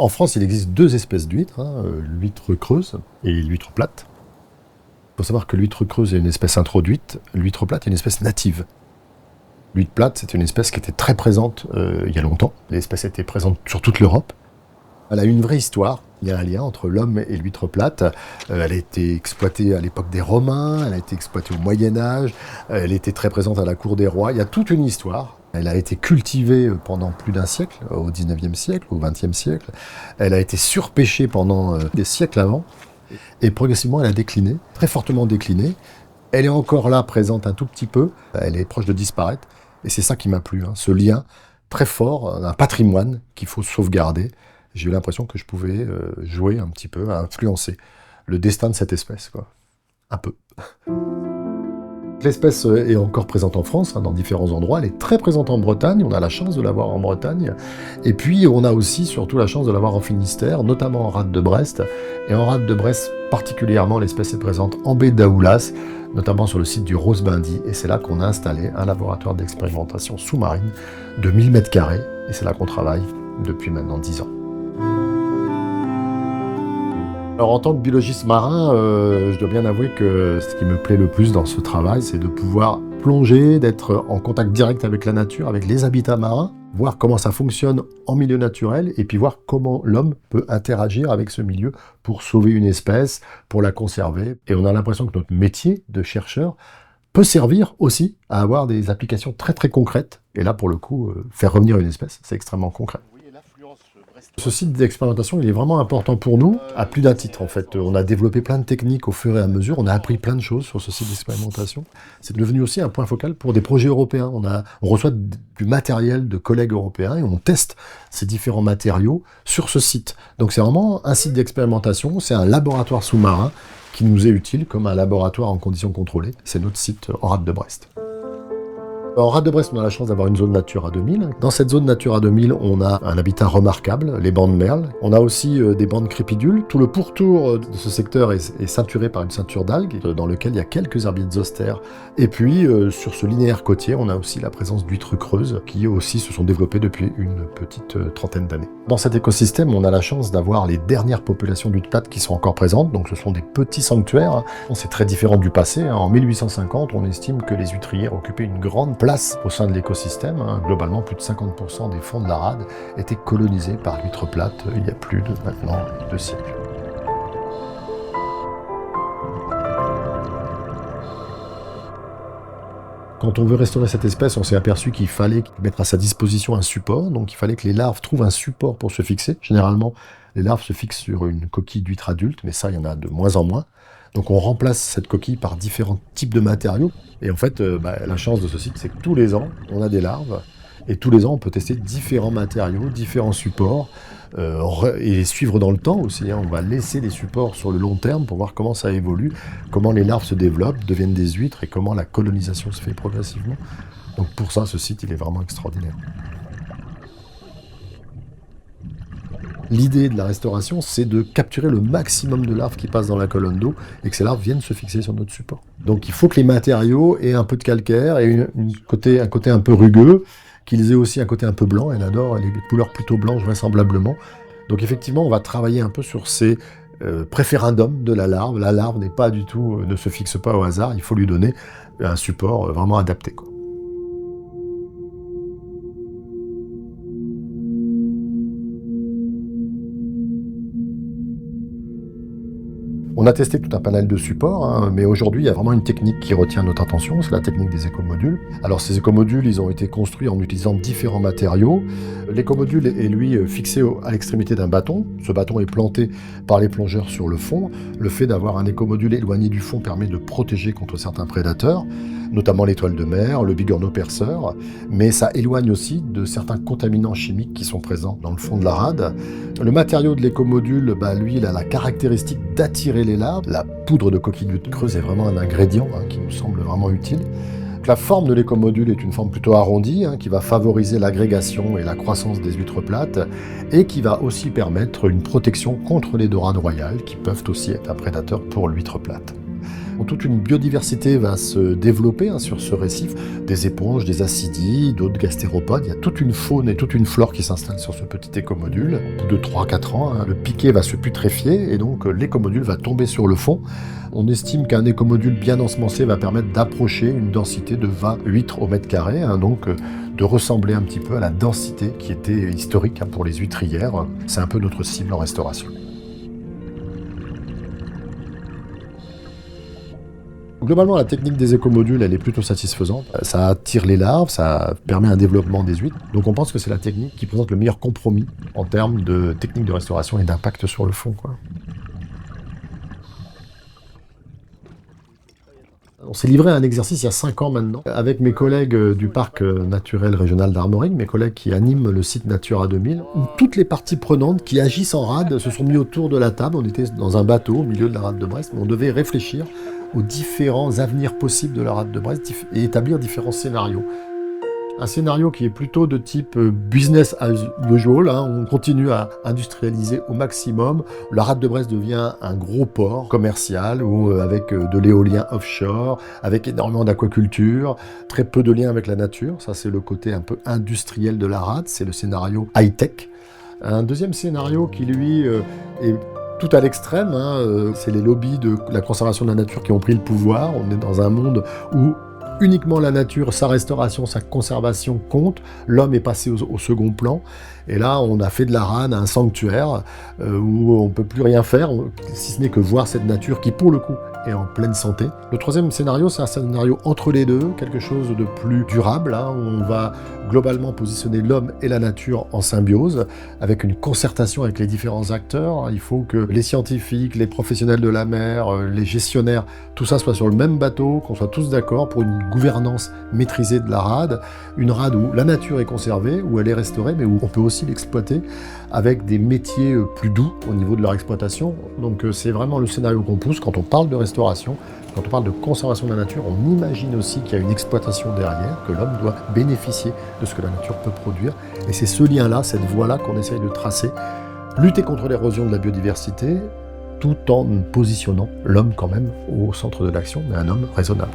En France, il existe deux espèces d'huîtres, l'huître creuse et l'huître plate. Il faut savoir que l'huître creuse est une espèce introduite, l'huître plate est une espèce native. L'huître plate, c'est une espèce qui était très présente il y a longtemps. L'espèce était présente sur toute l'Europe. Elle a une vraie histoire. Il y a un lien entre l'homme et l'huître plate. Elle a été exploitée à l'époque des Romains, elle a été exploitée au Moyen-Âge, elle était très présente à la cour des rois. Il y a toute une histoire. Elle a été cultivée pendant plus d'un siècle, au 19e siècle, au 20e siècle. Elle a été surpêchée pendant des siècles avant. Et progressivement, elle a décliné, très fortement décliné. Elle est encore là, présente un tout petit peu. Elle est proche de disparaître. Et c'est ça qui m'a plu, ce lien très fort, un patrimoine qu'il faut sauvegarder. J'ai eu l'impression que je pouvais jouer un petit peu, à influencer le destin de cette espèce, quoi. Un peu. L'espèce est encore présente en France, dans différents endroits. Elle est très présente en Bretagne, on a la chance de l'avoir en Bretagne. Et puis on a aussi surtout la chance de l'avoir en Finistère, notamment en rade de Brest. Et en rade de Brest particulièrement, l'espèce est présente en baie d'Aoulas, notamment sur le site du Rose-Bindy. Et c'est là qu'on a installé un laboratoire d'expérimentation sous-marine de 1000 m². Et c'est là qu'on travaille depuis maintenant 10 ans. Alors en tant que biologiste marin, je dois bien avouer que ce qui me plaît le plus dans ce travail, c'est de pouvoir plonger, d'être en contact direct avec la nature, avec les habitats marins, voir comment ça fonctionne en milieu naturel, et puis voir comment l'homme peut interagir avec ce milieu pour sauver une espèce, pour la conserver. Et on a l'impression que notre métier de chercheur peut servir aussi à avoir des applications très très concrètes. Et là, pour le coup, faire revenir une espèce, c'est extrêmement concret. Ce site d'expérimentation, il est vraiment important pour nous, à plus d'un titre en fait. On a développé plein de techniques au fur et à mesure, on a appris plein de choses sur ce site d'expérimentation. C'est devenu aussi un point focal pour des projets européens. On reçoit du matériel de collègues européens et on teste ces différents matériaux sur ce site. Donc c'est vraiment un site d'expérimentation, c'est un laboratoire sous-marin qui nous est utile comme un laboratoire en conditions contrôlées. C'est notre site en rade de Brest. En rade de Brest, on a la chance d'avoir une zone Natura 2000. Dans cette zone Natura 2000, on a un habitat remarquable, les bancs de merle. On a aussi des bancs de crépidules. Tout le pourtour de ce secteur est ceinturé par une ceinture d'algues, dans lequel il y a quelques herbiers zostères. Et puis, sur ce linéaire côtier, on a aussi la présence d'huîtres creuses, qui aussi se sont développées depuis une petite trentaine d'années. Dans cet écosystème, on a la chance d'avoir les dernières populations d'huîtres plates qui sont encore présentes. Donc ce sont des petits sanctuaires. C'est très différent du passé. En 1850, on estime que les huîtrières occupaient une grande place au sein de l'écosystème. Globalement, plus de 50% des fonds de la rade étaient colonisés par l'huître plate il y a plus de maintenant 2 siècles. Quand on veut restaurer cette espèce, on s'est aperçu qu'il fallait mettre à sa disposition un support, donc il fallait que les larves trouvent un support pour se fixer. Généralement, les larves se fixent sur une coquille d'huître adulte, mais ça, il y en a de moins en moins. Donc on remplace cette coquille par différents types de matériaux. Et en fait, la chance de ce site, c'est que tous les ans, on a des larves. Et tous les ans, on peut tester différents matériaux, différents supports, et les suivre dans le temps aussi. On va laisser les supports sur le long terme pour voir comment ça évolue, comment les larves se développent, deviennent des huîtres, et comment la colonisation se fait progressivement. Donc pour ça, ce site, il est vraiment extraordinaire. L'idée de la restauration, c'est de capturer le maximum de larves qui passent dans la colonne d'eau et que ces larves viennent se fixer sur notre support. Donc il faut que les matériaux aient un peu de calcaire et un côté un peu rugueux, qu'ils aient aussi un côté un peu blanc. Elle adore les couleurs plutôt blanches vraisemblablement. Donc effectivement, on va travailler un peu sur ces préférendums de la larve. La larve n'est pas du tout, ne se fixe pas au hasard, il faut lui donner un support vraiment adapté, quoi. On a testé tout un panel de supports, mais aujourd'hui, il y a vraiment une technique qui retient notre attention, c'est la technique des écomodules. Alors ces écomodules, ils ont été construits en utilisant différents matériaux. L'écomodule est, lui, fixé à l'extrémité d'un bâton. Ce bâton est planté par les plongeurs sur le fond. Le fait d'avoir un écomodule éloigné du fond permet de protéger contre certains prédateurs, notamment l'étoile de mer, le bigorneau perceur, mais ça éloigne aussi de certains contaminants chimiques qui sont présents dans le fond de la rade. Le matériau de l'écomodule, lui, il a la caractéristique d'attirer les larves. La poudre de coquille d'huître creuse est vraiment un ingrédient qui nous semble vraiment utile. La forme de l'écomodule est une forme plutôt arrondie, qui va favoriser l'agrégation et la croissance des huîtres plates, et qui va aussi permettre une protection contre les dorades royales, qui peuvent aussi être un prédateur pour l'huître plate. Toute une biodiversité va se développer sur ce récif, des éponges, des ascidies, d'autres gastéropodes. Il y a toute une faune et toute une flore qui s'installe sur ce petit écomodule. Au bout de 3-4 ans, le piquet va se putréfier et donc l'écomodule va tomber sur le fond. On estime qu'un écomodule bien ensemencé va permettre d'approcher une densité de 20 huîtres au mètre carré, donc de ressembler un petit peu à la densité qui était historique pour les huîtrières. C'est un peu notre cible en restauration. Globalement, la technique des écomodules, elle est plutôt satisfaisante. Ça attire les larves, ça permet un développement des huîtres. Donc on pense que c'est la technique qui présente le meilleur compromis en termes de technique de restauration et d'impact sur le fond, quoi. On s'est livré à un exercice il y a 5 ans maintenant, avec mes collègues du parc naturel régional d'Armorique, mes collègues qui animent le site Natura 2000, où toutes les parties prenantes qui agissent en rade se sont mis autour de la table. On était dans un bateau au milieu de la rade de Brest, mais on devait réfléchir aux différents avenirs possibles de la rade de Brest et établir différents scénarios. Un scénario qui est plutôt de type business as usual, on continue à industrialiser au maximum. La rade de Brest devient un gros port commercial avec de l'éolien offshore, avec énormément d'aquaculture, très peu de liens avec la nature. Ça, c'est le côté un peu industriel de la rade, c'est le scénario high-tech. Un deuxième scénario qui, lui, est tout à l'extrême, c'est les lobbies de la conservation de la nature qui ont pris le pouvoir. On est dans un monde où uniquement la nature, sa restauration, sa conservation compte. L'homme est passé au second plan. Et là, on a fait de la rade un sanctuaire où on ne peut plus rien faire, si ce n'est que voir cette nature qui, pour le coup, est en pleine santé. Le troisième scénario, c'est un scénario entre les deux, quelque chose de plus durable, où on va globalement positionner l'homme et la nature en symbiose, avec une concertation avec les différents acteurs. Il faut que les scientifiques, les professionnels de la mer, les gestionnaires, tout ça soit sur le même bateau, qu'on soit tous d'accord pour une gouvernance maîtrisée de la rade, une rade où la nature est conservée, où elle est restaurée, mais où on peut aussi l'exploiter avec des métiers plus doux au niveau de leur exploitation. Donc c'est vraiment le scénario qu'on pousse quand on parle de restauration. Quand on parle de conservation de la nature, on imagine aussi qu'il y a une exploitation derrière, que l'homme doit bénéficier de ce que la nature peut produire. Et c'est ce lien-là, cette voie-là qu'on essaye de tracer. Lutter contre l'érosion de la biodiversité, tout en positionnant l'homme quand même au centre de l'action, mais un homme raisonnable.